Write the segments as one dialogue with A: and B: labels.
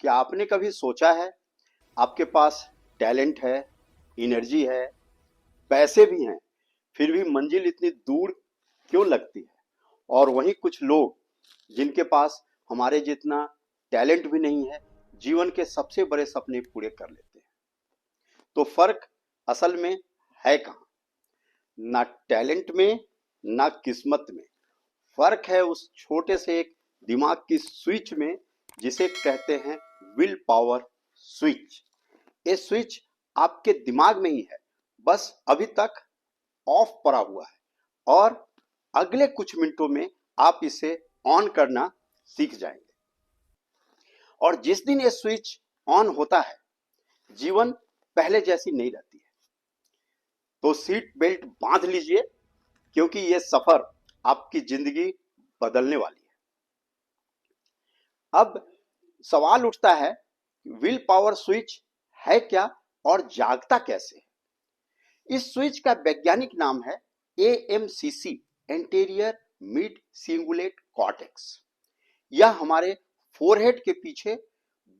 A: क्या आपने कभी सोचा है आपके पास टैलेंट है, एनर्जी है, पैसे भी हैं, फिर भी मंजिल इतनी दूर क्यों लगती है? और वहीं कुछ लोग जिनके पास हमारे जितना टैलेंट भी नहीं है, जीवन के सबसे बड़े सपने पूरे कर लेते हैं। तो फर्क असल में है कहाँ? ना टैलेंट में, ना किस्मत में। फर्क है उस छोटे से एक दिमाग की स्विच में जिसे कहते हैं विल पावर स्विच। ये स्विच आपके दिमाग में ही है, बस अभी तक ऑफ पड़ा हुआ है और अगले कुछ मिनटों में आप इसे ऑन करना सीख जाएंगे। और जिस दिन ये स्विच ऑन होता है, जीवन पहले जैसी नहीं रहती है। तो सीट बेल्ट बांध लीजिए, क्योंकि ये सफर आपकी जिंदगी बदलने वाली है। अब सवाल उठता है, विल पावर स्विच है क्या और जागता कैसे है? इस स्विच का वैज्ञानिक नाम है एएमसीसी, एंटीरियर मिड सिंगुलेट कॉर्टेक्स। यह हमारे फोरहेड के पीछे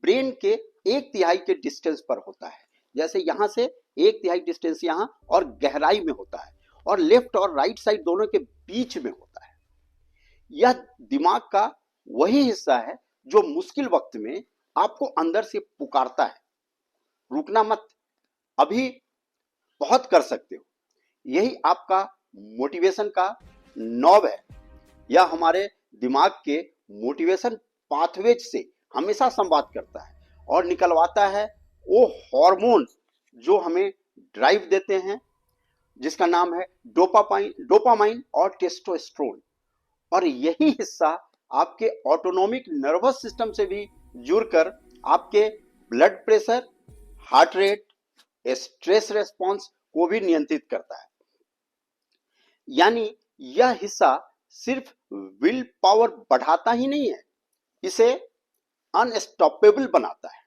A: ब्रेन के एक तिहाई के डिस्टेंस पर होता है। जैसे यहां से एक तिहाई डिस्टेंस यहां और गहराई में होता है, और लेफ्ट और राइट साइड दोनों के बीच में होता है। यह दिमाग का वही हिस्सा है जो मुश्किल वक्त में आपको अंदर से पुकारता है, रुकना मत, अभी बहुत कर सकते हो। यही आपका मोटिवेशन का नॉब है। यह हमारे दिमाग के मोटिवेशन पाथवेज से हमेशा संवाद करता है और निकलवाता है वो हार्मोन जो हमें ड्राइव देते हैं, जिसका नाम है डोपामाइन और टेस्टोस्टेरोन। और यही हिस्सा आपके ऑटोनोमिक नर्वस सिस्टम से भी जुड़कर आपके blood pressure, heart rate, stress response को भी नियंत्रित करता है। यानी यह हिस्सा सिर्फ विल पावर बढ़ाता ही नहीं है, इसे अनस्टॉपेबल बनाता है।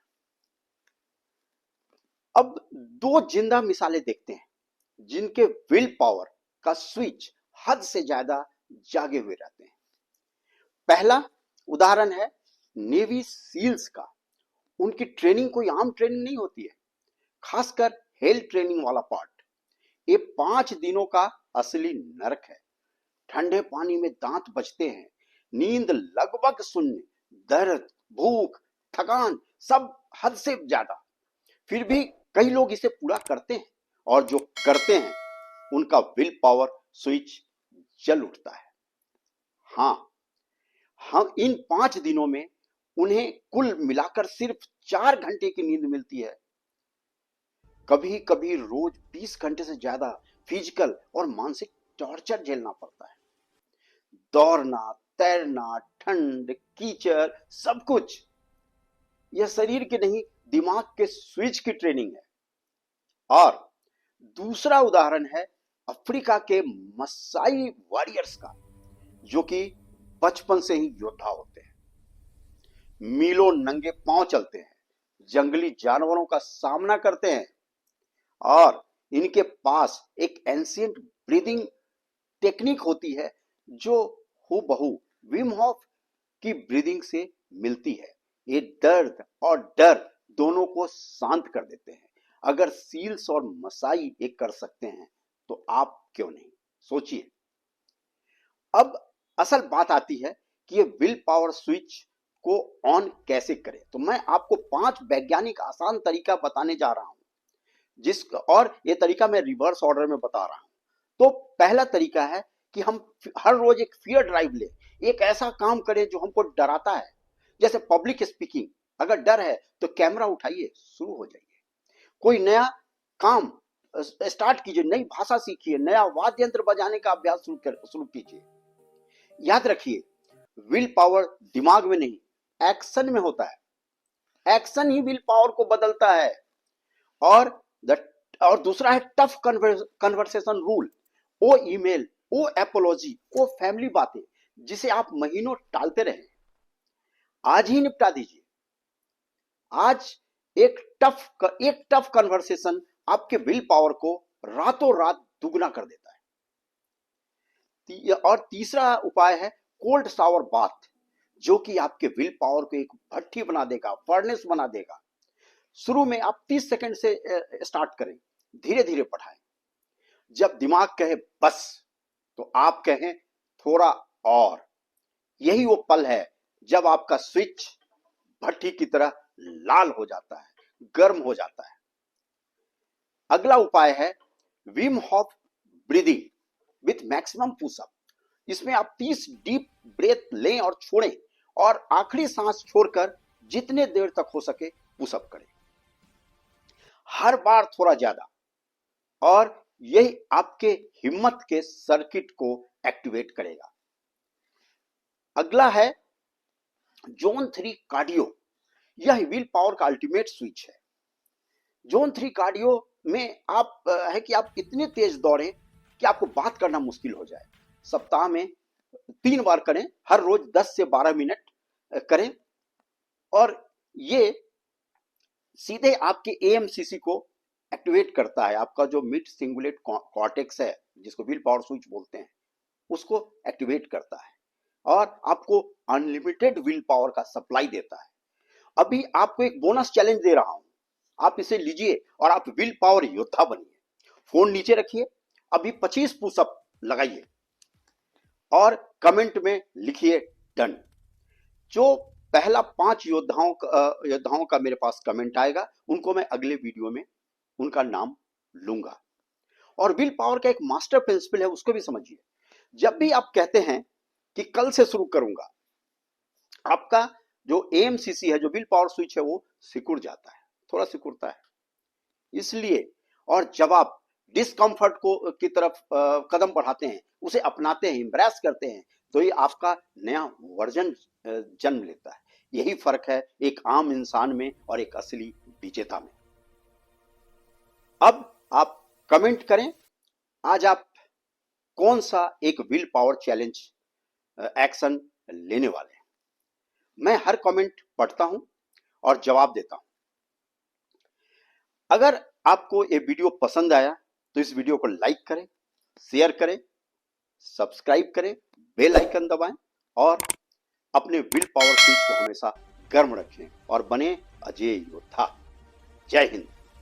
A: अब दो जिंदा मिसालें देखते हैं जिनके विल पावर का स्विच हद से ज्यादा जागे हुए रहते हैं। पहला उदाहरण है नेवी सील्स का। उनकी ट्रेनिंग कोई आम ट्रेनिंग नहीं होती है, खासकर हेल ट्रेनिंग वाला पार्ट। ये 5 दिनों का असली नरक है। ठंडे पानी में दांत बजते हैं, नींद लगभग शून्य, दर्द, भूख, थकान, सब हद से ज्यादा। फिर भी कई लोग इसे पूरा करते हैं, और जो करते हैं उनका विल पावर स्विच जल उठता है। हाँ, हम इन 5 दिनों में उन्हें कुल मिलाकर सिर्फ 4 घंटे की नींद मिलती है। कभी कभी रोज 20 घंटे से ज्यादा फिजिकल और मानसिक टॉर्चर झेलना पड़ता है। दौड़ना, तैरना, ठंड, कीचड़, सब कुछ। यह शरीर के नहीं, दिमाग के स्विच की ट्रेनिंग है। और दूसरा उदाहरण है अफ्रीका के मसाई वॉरियर्स का, जो कि बचपन से ही योद्धा होते हैं। मीलों नंगे पांव चलते हैं, जंगली जानवरों का सामना करते हैं, और इनके पास एक एंशिएंट ब्रीदिंग टेक्निक होती है जो हूबहू विम होफ की ब्रीदिंग से मिलती है। ये दर्द और डर दोनों को शांत कर देते हैं। अगर सील्स और मसाई ये कर सकते हैं तो आप क्यों नहीं? सोचिए। अब असल बात आती है कि ये विल पावर स्विच को ऑन कैसे करें। तो मैं आपको 5 वैज्ञानिक आसान तरीका बताने जा रहा हूं, और ये तरीका मैं रिवर्स ऑर्डर में बता रहा हूं। तो पहला तरीका है कि हम हर रोज एक फियर ड्राइव ले, एक ऐसा काम करें जो हमको डराता है। जैसे पब्लिक स्पीकिंग। अगर डर है तो कैमरा उठाइए, शुरू हो जाइए। कोई नया काम स्टार्ट कीजिए, नई भाषा सीखिए, नया वाद्य यंत्र बजाने का अभ्यास शुरू कीजिए। याद रखिए, विल पावर दिमाग में नहीं, एक्शन में होता है। एक्शन ही विल पावर को बदलता है। और और दूसरा है टफ कन्वर्सेशन रूल। वो ईमेल, वो एपोलॉजी, वो फैमिली बातें जिसे आप महीनों टालते रहे, आज ही निपटा दीजिए। आज एक टफ कन्वर्सेशन आपके विल पावर को रातों रात दुगना कर देता है। और तीसरा उपाय है कोल्ड शावर बाथ। जो कि आपके विल पावर को एक भट्ठी बना देगा, फर्नेस बना देगा। शुरू में आप 30 सेकंड से स्टार्ट करें, धीरे धीरे बढ़ाएं। जब दिमाग कहे बस, तो आप कहें थोड़ा और। यही वो पल है जब आपका स्विच भट्ठी की तरह लाल हो जाता है, गर्म हो जाता है। अगला उपाय है Wim Hof breathing with maximum pushup. इसमें आप 30 डीप ब्रेथ लें और छोड़ें, और आखिरी सांस छोड़कर जितने देर तक हो सके पुशअप करें, हर बार थोड़ा ज्यादा। और यही आपके हिम्मत के सर्किट को एक्टिवेट करेगा। अगला है जोन 3 कार्डियो। यह विल पावर का अल्टीमेट स्विच है। जोन 3 कार्डियो में आप है कि आप इतने तेज दौड़ें कि आपको बात करना मुश्किल हो जाए। सप्ताह में 3 बार करें, हर रोज 10 से 12 मिनट करें, और ये सीधे आपके एएमसीसी को एक्टिवेट करता है। आपका जो मिड सिंगुलेट कॉर्टेक्स है, जिसको विल पावर स्विच बोलते हैं, उसको एक्टिवेट करता है और आपको अनलिमिटेड विल पावर का सप्लाई देता है। अभी आपको एक बोनस चैलेंज दे रहा हूं, आप इसे लीजिए और आप विल पावर योद्धा बनिए। फोन नीचे रखिए, अभी 25 पुशअप लगाइए और कमेंट में लिखिए डन। जो पहला 5 योद्धाओं का मेरे पास कमेंट आएगा, उनको मैं अगले वीडियो में उनका नाम लूंगा। और विल पावर का एक मास्टर प्रिंसिपल है, उसको भी समझिए। जब भी आप कहते हैं कि कल से शुरू करूंगा, आपका जो एएमसीसी है, जो विल पावर स्विच है, वो सिकुड़ जाता है, थोड़ा सिकुड़ता है। इसलिए, और जब आप डिस्कंफर्ट को की तरफ कदम बढ़ाते हैं, उसे अपनाते हैं, इंब्रेस करते हैं, तो ये आपका नया वर्जन जन्म लेता है। यही फर्क है एक आम इंसान में और एक असली विजेता में। अब आप कमेंट करें, आज आप कौन सा एक विल पावर चैलेंज एक्शन लेने वाले हैं। मैं हर कमेंट पढ़ता हूं और जवाब देता हूं। अगर आपको ये वीडियो पसंद आया तो इस वीडियो को लाइक करें, शेयर करें, सब्सक्राइब करें, बेल आइकन दबाएं और अपने विल पावर स्विच को हमेशा गर्म रखें और बने अजेय योद्धा। जय हिंद।